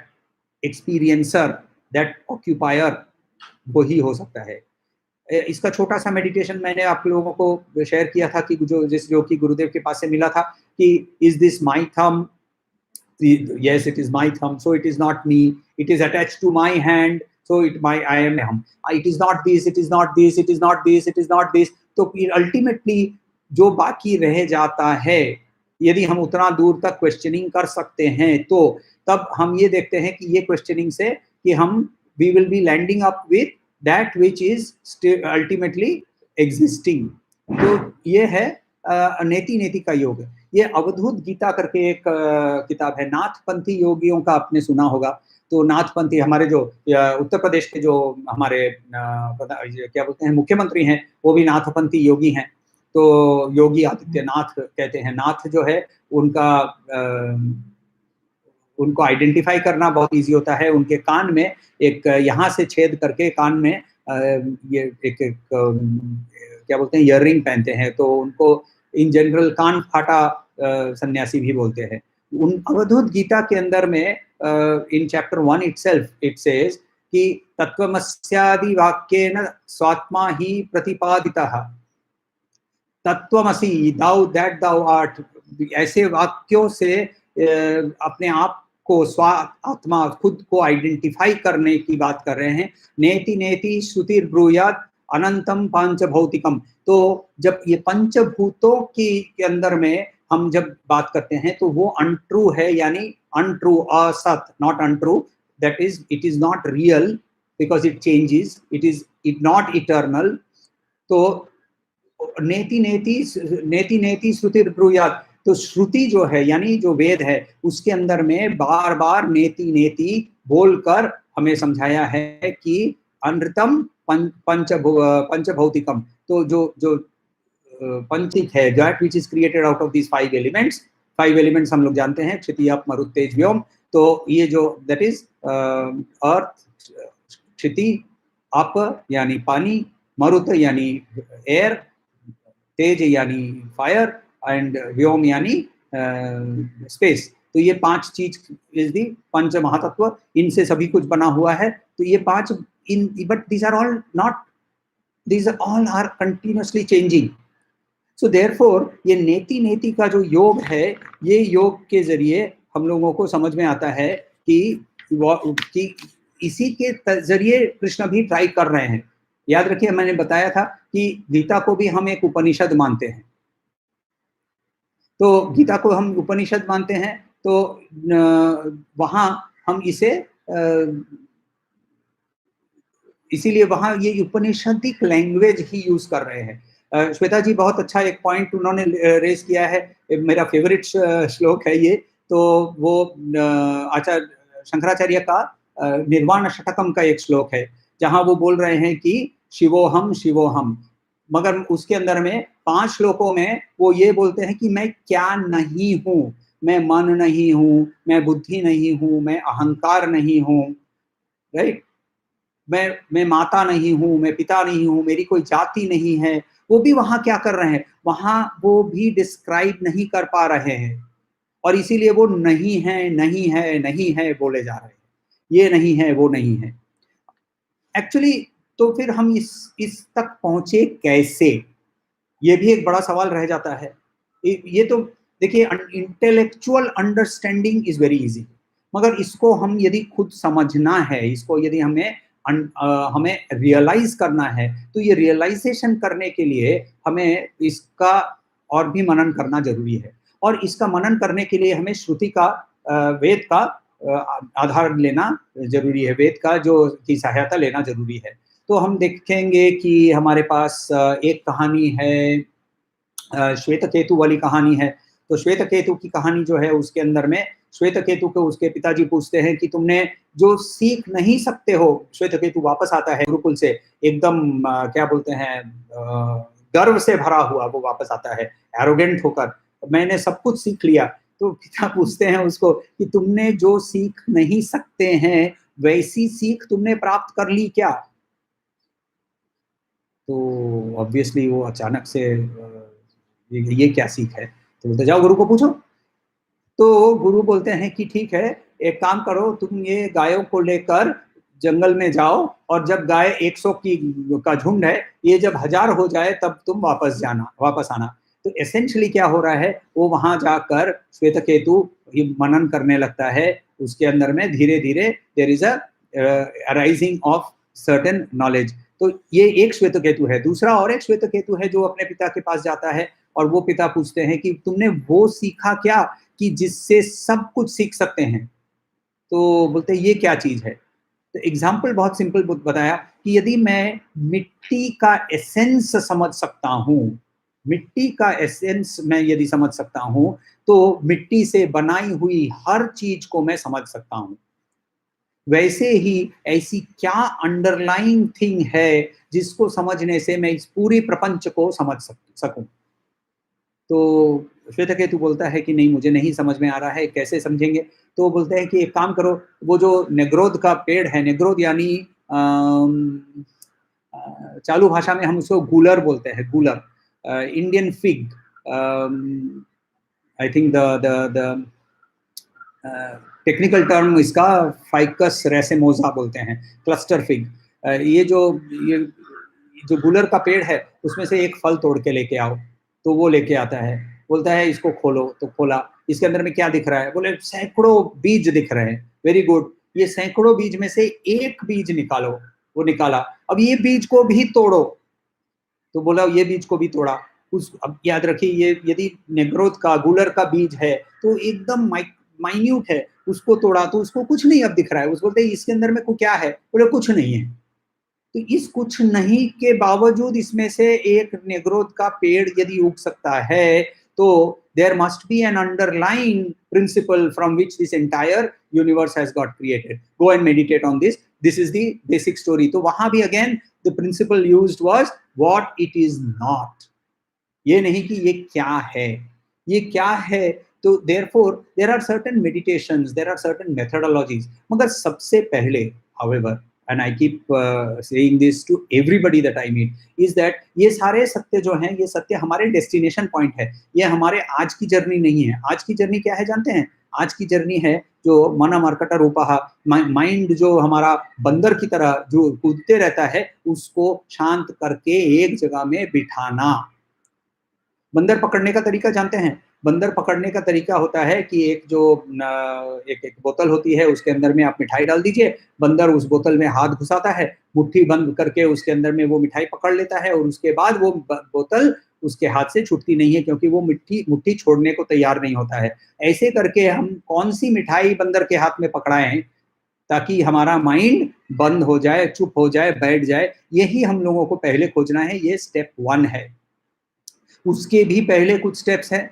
Speaker 1: experiencer, that occupier, वही हो सकता है। इसका छोटा सा मेडिटेशन मैंने आप लोगों को शेयर किया था कि जो कि गुरुदेव के पास से मिला था कि is this my thumb, yes it is my thumb, so it is not me, it is attached to my hand, so I am hum, it is not this, it is not this, it is not this, it is not this। तो फिर ultimately जो बाकी रह जाता है, यदि हम उतना दूर तक क्वेश्चनिंग कर सकते हैं, तो तब हम ये देखते हैं कि ये क्वेश्चनिंग से कि हम we will be landing up with that which is ultimately existing. तो ये है नेति नेति का योग। ये अवधूत गीता करके एक किताब है, नाथपंथी योगियों का आपने सुना होगा। तो नाथपंथी हमारे जो उत्तर प्रदेश के जो हमारे क्या बोलते हैं मुख्यमंत्री हैं, वो भी नाथपंथी योगी हैं। तो योगी आदित्यनाथ कहते हैं। नाथ जो है उनका उनको आइडेंटिफाई करना बहुत इजी होता है। उनके कान में एक यहाँ से छेद करके कान में ये एक क्या बोलते हैं ईयररिंग पहनते हैं, तो उनको इन जनरल कान फाटा सन्यासी भी बोलते हैं। उन अवधूत गीता के अंदर में in chapter 1 itself it says कि तत्वमस्यादि वाक्येन स्वात्मा ही प्रतिपादितः, तत्वमसि, दाउ दैट दाउ आर्ट, ऐसे वाक्यों से अपने आप को आत्मा खुद को आइडेंटिफाई करने की बात कर रहे हैं। नेति नेति श्रुतिर ब्रूयात अनंतम पंचभौतिकम। तो जब ये पंचभूतों के अंदर में हम जब बात करते हैं तो वो अनट्रू है, यानी अनट्रू, असत, not untrue, that is it is not real because it changes, it not eternal. तो नेति नेति श्रुतिर ब्रूयात, तो श्रुति जो है यानी जो वेद है उसके अंदर में बार बार नेति नेति बोलकर हमें समझाया है कि अनृतम पंचभौतिकम। तो जो पंचिक है, that which is created out of these 5 elements. 5 elements हम लोग जानते हैं, क्षिति, आप, मरुत, तेज, व्योम। तो ये जो दैट इज अर्थ, क्षिति, आप यानी पानी, मरुत यानी एयर, तेज यानी फायर, एंड व्योम यानी स्पेस। तो ये 5 चीज इज दी पंच महातत्व, इनसे सभी कुछ बना हुआ है। तो ये 5 इन, but these are all not, these all are continuously changing. So therefore ये नेति नेति का जो योग है, ये योग के जरिए हम लोगों को समझ में आता है कि इसी के जरिए कृष्ण भी ट्राई कर रहे हैं। याद रखिए मैंने बताया था कि गीता को भी हम एक उपनिषद मानते हैं। तो गीता को हम उपनिषद मानते हैं, तो वहां हम इसे इसीलिए वहां ये उपनिषदिक लैंग्वेज ही यूज कर रहे हैं। श्वेता जी बहुत अच्छा एक पॉइंट उन्होंने रेज किया है, मेरा फेवरेट श्लोक है ये। तो वो आचार्य शंकराचार्य का निर्वाण षटकम का एक श्लोक है, जहां वो बोल रहे हैं कि शिवोहम शिवोहम, मगर उसके अंदर में 5 श्लोकों में वो ये बोलते हैं कि मैं क्या नहीं हूँ, मैं मन नहीं हूँ, मैं बुद्धि नहीं हूँ, मैं अहंकार नहीं हूँ, राइट, मैं माता नहीं हूँ, मैं पिता नहीं हूँ, मेरी कोई जाति नहीं है, वो भी वहां क्या कर रहे हैं, वहां वो भी डिस्क्राइब नहीं कर पा रहे हैं, और इसीलिए वो नहीं है नहीं है नहीं है बोले जा रहे हैं, ये नहीं है वो नहीं है। एक्चुअली तो फिर हम इस तक पहुंचे कैसे, ये भी एक बड़ा सवाल रह जाता है। ये तो देखिए, intellectual understanding is very easy, मगर इसको हम यदि खुद समझना है, इसको यदि हमें रियलाइज करना है, तो ये रियलाइजेशन करने के लिए हमें इसका और भी मनन करना जरूरी है, और इसका मनन करने के लिए हमें श्रुति का, वेद का आधार लेना जरूरी है, वेद का जो की सहायता लेना जरूरी है। तो हम देखेंगे कि हमारे पास एक कहानी है, श्वेत केतु वाली कहानी है। तो श्वेत केतु की कहानी जो है, उसके अंदर में श्वेत केतु को उसके पिताजी पूछते हैं कि तुमने जो सीख नहीं सकते हो, श्वेत केतु वापस आता है गुरुकुल से एकदम क्या बोलते हैं, गर्व से भरा हुआ वो वापस आता है, एरोगेंट होकर, मैंने सब कुछ सीख लिया। तो पिता पूछते हैं उसको कि तुमने जो सीख नहीं सकते हैं, वैसी सीख तुमने प्राप्त कर ली क्या? तो ऑब्वियसली वो अचानक से ये क्या सीख है, तो बोलते जाओ गुरु को पूछो। तो गुरु बोलते हैं कि ठीक है, एक काम करो, तुम ये गायों को लेकर जंगल में जाओ, और जब गाय 100 की का झुंड है, ये जब 1000 हो जाए तब तुम वापस आना। तो एसेंशियली क्या हो रहा है, वो वहां जाकर श्वेत केतु मनन करने लगता है, उसके अंदर में धीरे धीरे there is arising of certain knowledge. तो ये एक श्वेत केतु है। दूसरा और एक श्वेत केतु है जो अपने पिता के पास जाता है, और वो पिता पूछते हैं कि तुमने वो सीखा क्या कि जिससे सब कुछ सीख सकते हैं? तो बोलते हैं ये क्या चीज है? तो एग्जाम्पल बहुत सिंपल बताया कि यदि मैं मिट्टी का एसेंस समझ सकता हूँ, मिट्टी का एसेंस मैं यदि समझ सकता हूँ, तो मिट्टी से बनाई हुई हर चीज को मैं समझ सकता हूँ। वैसे ही ऐसी क्या अंडरलाइंग थिंग है जिसको समझने से मैं इस पूरी प्रपंच को समझ सकूं? तो श्वेतकेतु बोलता है कि नहीं, मुझे नहीं समझ में आ रहा है, कैसे समझेंगे? तो बोलते हैं कि एक काम करो, वो जो नेग्रोध का पेड़ है, नेग्रोध यानी चालू भाषा में हम उसको गूलर बोलते हैं, गूलर, Indian fig, I think the technical term इसका फाइकस रेसेमोसा बोलते हैं, क्लस्टर फिग। ये जो गूलर का पेड़ है, उसमें से एक फल तोड़ के लेके आओ। तो वो लेके आता है, बोलता है इसको खोलो। तो खोला, इसके अंदर में क्या दिख रहा है? बोले सैकड़ों बीज दिख रहे हैं। वेरी गुड, ये सैकड़ों बीज में से एक बीज निकालो। वो निकाला, अब ये बीज को भी तोड़ो। तो बोला ये बीज को भी तोड़ा। अब याद रखिए, ये यदि नेग्रोथ का, गूलर का बीज है तो एकदम माइन्यूट है, उसको तोड़ा तो उसको कुछ नहीं अब दिख रहा है। उसको बोलते इसके अंदर में क्या है? बोले कुछ नहीं है। तो इस कुछ नहीं के बावजूद इसमें से एक नेग्रोथ का पेड़ यदि उग सकता है, तो there must be an underlying principle from which this entire universe has got created. Go and meditate on this. This is the basic story. तो वहां भी again the principle used was what it is not. ये नहीं कि ये क्या है, ये क्या है। तो therefore there are certain meditations, there are certain methodologies. मगर सबसे पहले, however, and I keep saying this to everybody that I meet, is that ये सारे सत्य जो हैं, ये सत्य हमारे डेस्टिनेशन पॉइंट है, ये हमारे आज की जर्नी नहीं है। आज की जर्नी क्या है जानते हैं? आज की जर्नी है जो मन मर्कट रूपा, माइंड जो हमारा बंदर की तरह जो कूदते रहता है, उसको शांत करके एक जगह में बिठाना। बंदर पकड़ने का तरीका जानते हैं? बंदर पकड़ने का तरीका होता है कि एक बोतल होती है, उसके अंदर में आप मिठाई डाल दीजिए, बंदर उस बोतल में हाथ घुसाता है, मुट्ठी बंद करके उसके अंदर में वो मिठाई पकड़ लेता है, और उसके बाद वो बोतल उसके हाथ से छूटती नहीं है, क्योंकि वो मुट्ठी छोड़ने को तैयार नहीं होता है। ऐसे करके हम कौन सी मिठाई बंदर के हाथ में पकड़ाएं ताकि हमारा माइंड बंद हो जाए, चुप हो जाए, बैठ जाए। यही हम लोगों को पहले खोजना है। ये स्टेप 1 है। उसके भी पहले कुछ स्टेप्स हैं,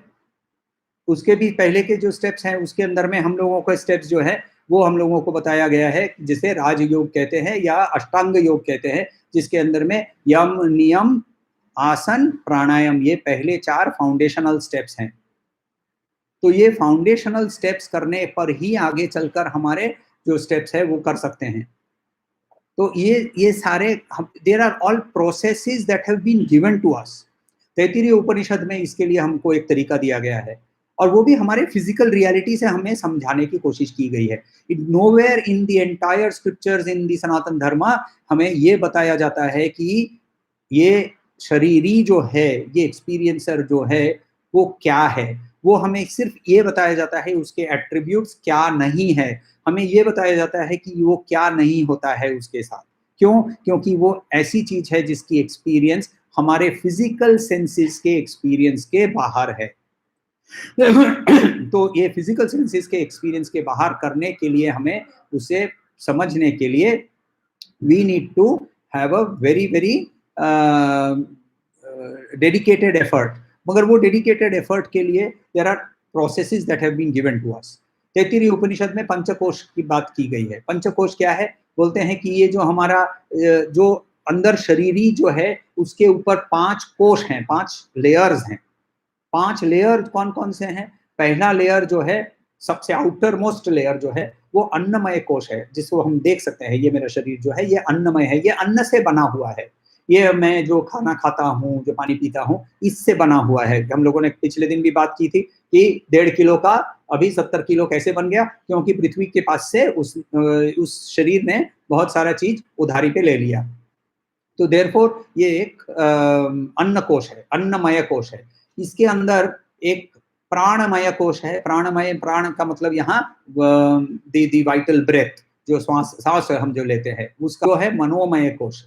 Speaker 1: उसके भी पहले के जो स्टेप्स हैं, उसके अंदर में हम लोगों को स्टेप्स जो है वो हम लोगों को बताया गया है, जिसे राजयोग कहते हैं या अष्टांग योग कहते हैं, जिसके अंदर में यम, नियम, आसन, प्राणायाम, ये पहले 4 फाउंडेशनल स्टेप्स हैं। तो ये फाउंडेशनल स्टेप्स करने पर ही आगे चलकर हमारे जो स्टेप्स है वो कर सकते हैं। तो ये सारे there are all processes that have been given to us. Taittiriya Upanishad में इसके लिए हमको एक तरीका दिया गया है, और वो भी हमारे फिजिकल रियलिटी से हमें समझाने की कोशिश की गई है। Nowhere in the entire scriptures in the Sanatan Dharma हमें ये बताया जाता है कि ये शरीरी जो है, ये एक्सपीरियंसर जो है वो क्या है। वो हमें सिर्फ ये बताया जाता है उसके एट्रीब्यूट्स क्या नहीं है, हमें ये बताया जाता है कि वो क्या नहीं होता है उसके साथ। क्यों? क्योंकि वो ऐसी चीज है जिसकी एक्सपीरियंस हमारे फिजिकल सेंसेस के एक्सपीरियंस के बाहर है। तो ये फिजिकल सेंसेस के एक्सपीरियंस के बाहर करने के लिए हमें उसे समझने के लिए we need to have a very very dedicated effort. मगर वो डेडिकेटेड एफर्ट के लिए there are processes that have been given to us. Taittiriya Upanishad में पंचकोश की बात की गई है। पंचकोश क्या है? बोलते हैं कि ये जो हमारा जो अंदर शरीरी जो है उसके ऊपर 5 कोश हैं, 5 लेयर्स हैं। 5 लेयर कौन कौन से हैं? पहला लेयर जो है, सबसे आउटर मोस्ट लेयर जो है वो अन्नमय कोश है, जिसको हम देख सकते हैं। ये मेरा शरीर जो है ये अन्नमय है, ये अन्न से बना हुआ है। ये मैं जो खाना खाता हूँ, जो पानी पीता हूँ, इससे बना हुआ है। हम लोगों ने पिछले दिन भी बात की थी कि 1.5 किलो का अभी 70 किलो कैसे बन गया? क्योंकि पृथ्वी के पास से उस शरीर ने बहुत सारा चीज उधारी पे ले लिया। तो देयरफॉर ये एक अन्न कोश है, अन्नमय कोश है। इसके अंदर एक प्राणमय कोश है। प्राणमय, प्राण का मतलब यहाँ दी वाइटल ब्रेथ, जो सांस हम जो लेते हैं, उसका जो है मनोमय कोश।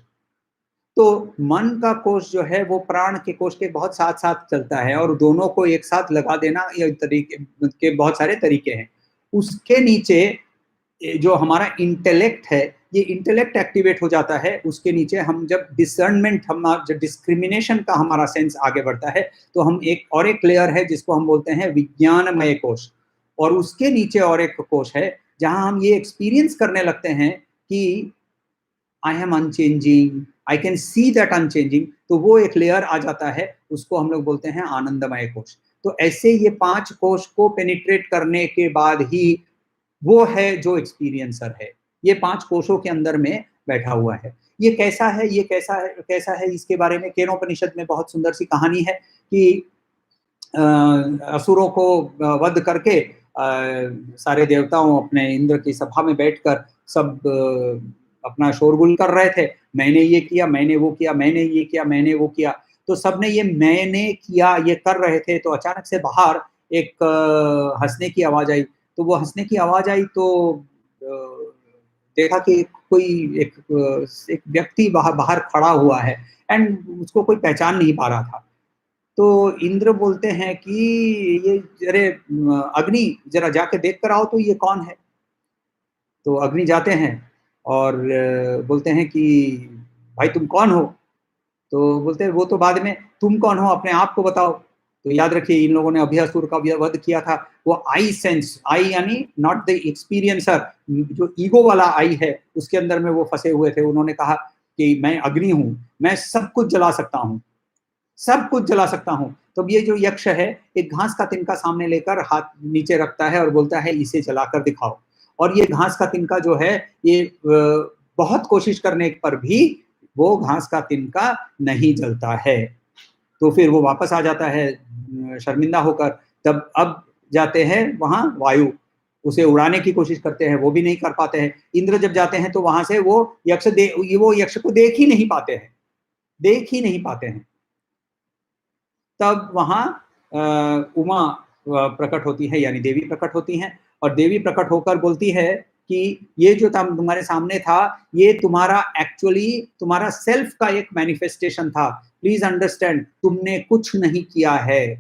Speaker 1: तो मन का कोश जो है वो प्राण के कोश के बहुत साथ साथ चलता है, और दोनों को एक साथ लगा देना ये तरीके के बहुत सारे तरीके हैं। उसके नीचे जो हमारा इंटेलेक्ट है, ये इंटेलेक्ट एक्टिवेट हो जाता है। उसके नीचे हम जब डिसर्नमेंट, हमारा जब डिस्क्रिमिनेशन का हमारा सेंस आगे बढ़ता है, तो हम एक लेयर है जिसको हम बोलते हैं विज्ञानमय कोश। और उसके नीचे और एक कोश है जहां हम ये एक्सपीरियंस करने लगते हैं कि I am unchanging, I can see that unchanging. तो वो एक लेयर आ जाता है, उसको हम लोग बोलते हैं आनंदमय कोश। तो ऐसे ये 5 कोश को पेनिट्रेट करने के बाद ही वो है जो एक्सपीरियंसर है। ये 5 कोशों के अंदर में बैठा हुआ है। ये कैसा है, ये कैसा है, इसके बारे में केनोपनिषद में बहुत सुंदर सी कहानी है कि असुरों को वध करके सारे देवताओं अपने इंद्र की सभा में बैठकर सब अपना शोरगुल कर रहे थे। मैंने ये किया, मैंने वो किया, मैंने ये किया, मैंने वो किया। तो सबने ये मैंने किया ये कर रहे थे। तो अचानक से बाहर एक हंसने की आवाज आई। तो वो हंसने की आवाज आई तो देखा कि कोई एक व्यक्ति बाहर खड़ा हुआ है, एंड उसको कोई पहचान नहीं पा रहा था। तो इंद्र बोलते हैं कि ये, अरे अग्नि, जरा जाके देख कर आओ तो ये कौन है। तो अग्नि जाते हैं और बोलते हैं कि भाई तुम कौन हो? तो बोलते हैं वो तो बाद में, तुम कौन हो, अपने आप को बताओ। तो याद रखिए, इन लोगों ने अभ्यासुर का वध किया था। वो आई सेंस, आई यानी नॉट द एक्सपीरियंसर, जो ईगो वाला आई है उसके अंदर में वो फंसे हुए थे। उन्होंने कहा कि मैं अग्नि हूँ, मैं सब कुछ जला सकता हूँ, सब कुछ जला सकता हूँ। तो ये जो यक्ष है एक घास का तिनका सामने लेकर हाथ नीचे रखता है और बोलता है इसे जलाकर दिखाओ। और ये घास का तिनका जो है ये बहुत कोशिश करने पर भी वो घास का तिनका नहीं जलता है। तो फिर वो वापस आ जाता है शर्मिंदा होकर। तब अब जाते हैं वहां वायु, उसे उड़ाने की कोशिश करते हैं, वो भी नहीं कर पाते हैं। इंद्र जब जाते हैं तो वहां से वो यक्ष को देख ही नहीं पाते हैं, देख ही नहीं पाते हैं। तब वहां उमा प्रकट होती है, यानी देवी प्रकट होती हैं। और देवी प्रकट होकर बोलती है कि ये जो तुम्हारे सामने था ये तुम्हारा एक्चुअली तुम्हारा सेल्फ का एक मैनिफेस्टेशन था। प्लीज अंडरस्टैंड, तुमने कुछ नहीं किया है।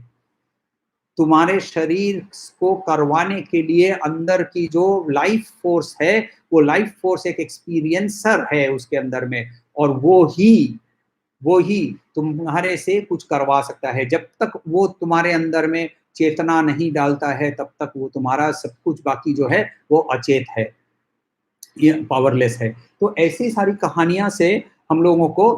Speaker 1: तुम्हारे शरीर को करवाने के लिए अंदर की जो लाइफ फोर्स है, वो लाइफ फोर्स एक एक्सपीरियंसर है उसके अंदर में, और वो ही तुम्हारे से कुछ करवा सकता है। जब तक वो तुम्हारे अंदर में चेतना नहीं डालता है तब तक वो तुम्हारा सब कुछ बाकी जो है वो अचेत है, ये पावरलेस है। तो ऐसी सारी कहानियां से हम लोगों को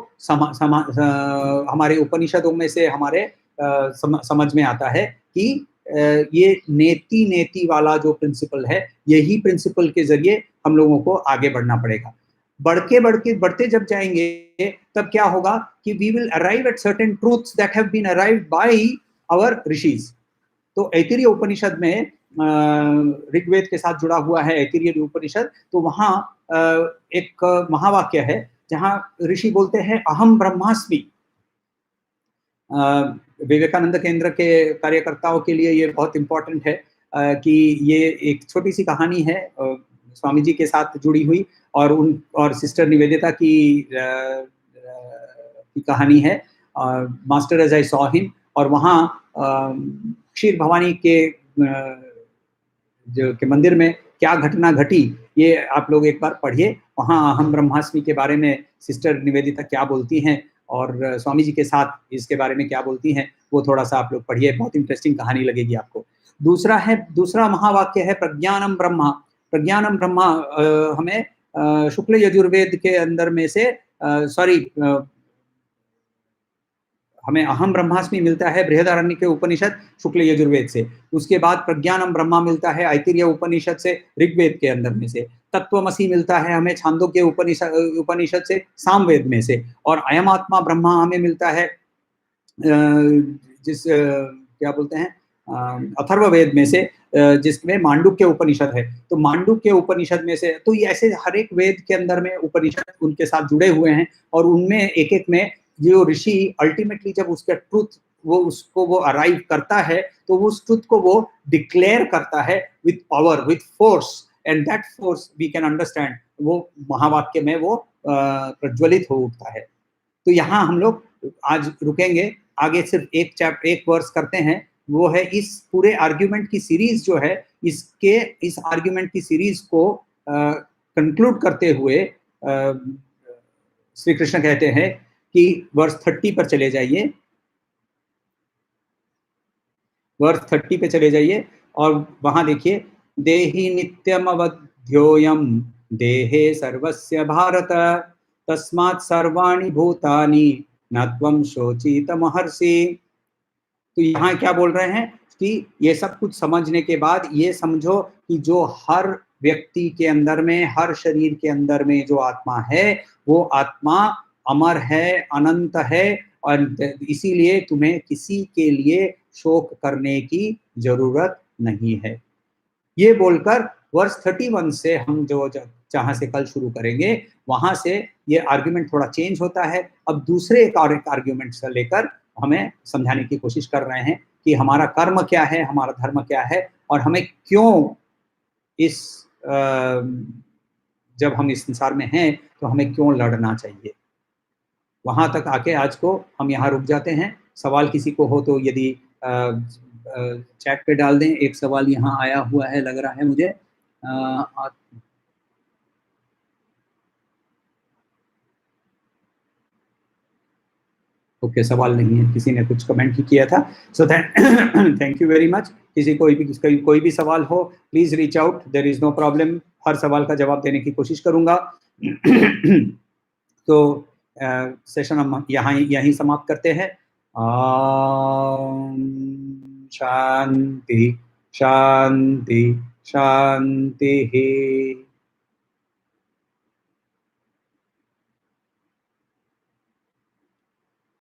Speaker 1: हमारे उपनिषदों में से हमारे समझ में आता है कि ये नेति वाला जो प्रिंसिपल है, यही प्रिंसिपल के जरिए हम लोगों को आगे बढ़ना पड़ेगा। बढ़ते जब जाएंगे तब क्या होगा कि we will arrive at certain truths that have been arrived by our rishis. तो ऐतरेय उपनिषद में ऋग्वेद के साथ जुड़ा हुआ है ऐतरेय उपनिषद, तो वहाँ एक महावाक्य है जहाँ ऋषि बोलते हैं अहम ब्रह्मास्मि। विवेकानंद केंद्र के कार्यकर्ताओं के लिए ये बहुत इम्पोर्टेंट है कि ये एक छोटी सी कहानी है स्वामी जी के साथ जुड़ी हुई, और सिस्टर निवेदिता की कहानी है master as I saw him. और वहाँ क्षीर भवानी के जो के मंदिर में क्या घटना घटी, ये आप लोग एक बार पढ़िए। वहाँ अहम ब्रह्मास्मि के बारे में सिस्टर निवेदिता क्या बोलती हैं और स्वामी जी के साथ इसके बारे में क्या बोलती हैं, वो थोड़ा सा आप लोग पढ़िए, बहुत इंटरेस्टिंग कहानी लगेगी आपको। दूसरा महावाक्य है प्रज्ञानम ब्रह्मा। प्रज्ञानम ब्रह्मा हमें शुक्ल यजुर्वेद के अंदर में से हमें अहम ब्रह्मास्मि मिलता है बृहदारण्यक के उपनिषद शुक्ल यजुर्वेद से। उसके बाद प्रज्ञानम ब्रह्मा मिलता है ऐतरेय उपनिषद से ऋग्वेद के अंदर में से। तत्वमसि मिलता है हमें छांदोग्य उपनिषद से सामवेद में से। और अयम आत्मा ब्रह्मा हमें मिलता है क्या बोलते हैं अथर्ववेद में से, जिसमें मांडुक्य उपनिषद है। तो मांडुक्य उपनिषद में से, तो ये ऐसे हर एक वेद के अंदर में उपनिषद उनके साथ जुड़े हुए हैं, और उनमें एक एक में जो ऋषि अल्टीमेटली जब उसका ट्रूथ वो अराइव करता है, तो उस ट्रूथ को वो डिक्लेयर करता है with power, with force, and that force we can understand, वो महावाक्य में वो प्रज्वलित हो उठता है। तो यहाँ हम लोग आज रुकेंगे, आगे सिर्फ एक वर्स करते हैं, वो है इस पूरे आर्ग्यूमेंट की सीरीज जो है, इस आर्ग्यूमेंट की सीरीज को कंक्लूड करते हुए श्री कृष्ण कहते हैं कि वर्स 30 पर चले जाइए, वर्स 30 पे चले जाइए, और वहां देखिए, देहि नित्यम अवध्योयम देहे सर्वस्य भारत तस्मात् सर्वाणि भूतानि न त्वं शोचित महर्षि। तो यहाँ क्या बोल रहे हैं कि ये सब कुछ समझने के बाद ये समझो कि जो हर व्यक्ति के अंदर में, हर शरीर के अंदर में जो आत्मा है, वो आत्मा अमर है, अनंत है, और इसीलिए तुम्हें किसी के लिए शोक करने की जरूरत नहीं है। ये बोलकर वर्स 31 से हम जो जहां से कल शुरू करेंगे, वहां से ये आर्ग्यूमेंट थोड़ा चेंज होता है। अब दूसरे एक आर्ग्यूमेंट से लेकर हमें समझाने की कोशिश कर रहे हैं कि हमारा कर्म क्या है, हमारा धर्म क्या है, और हमें क्यों जब हम इस संसार में हैं तो हमें क्यों लड़ना चाहिए। वहां तक आके आज को हम यहाँ रुक जाते हैं। सवाल किसी को हो तो यदि चैट पे डाल दें। एक सवाल यहाँ आया हुआ है, लग रहा है मुझे। ओके, सवाल नहीं है, किसी ने कुछ कमेंट ही किया था। So thank you very much. कोई भी सवाल हो, please reach out, there is no problem. हर सवाल का जवाब देने की कोशिश करूंगा। तो सेशन हम यहीं समाप्त करते हैं। शांति शांति शांति।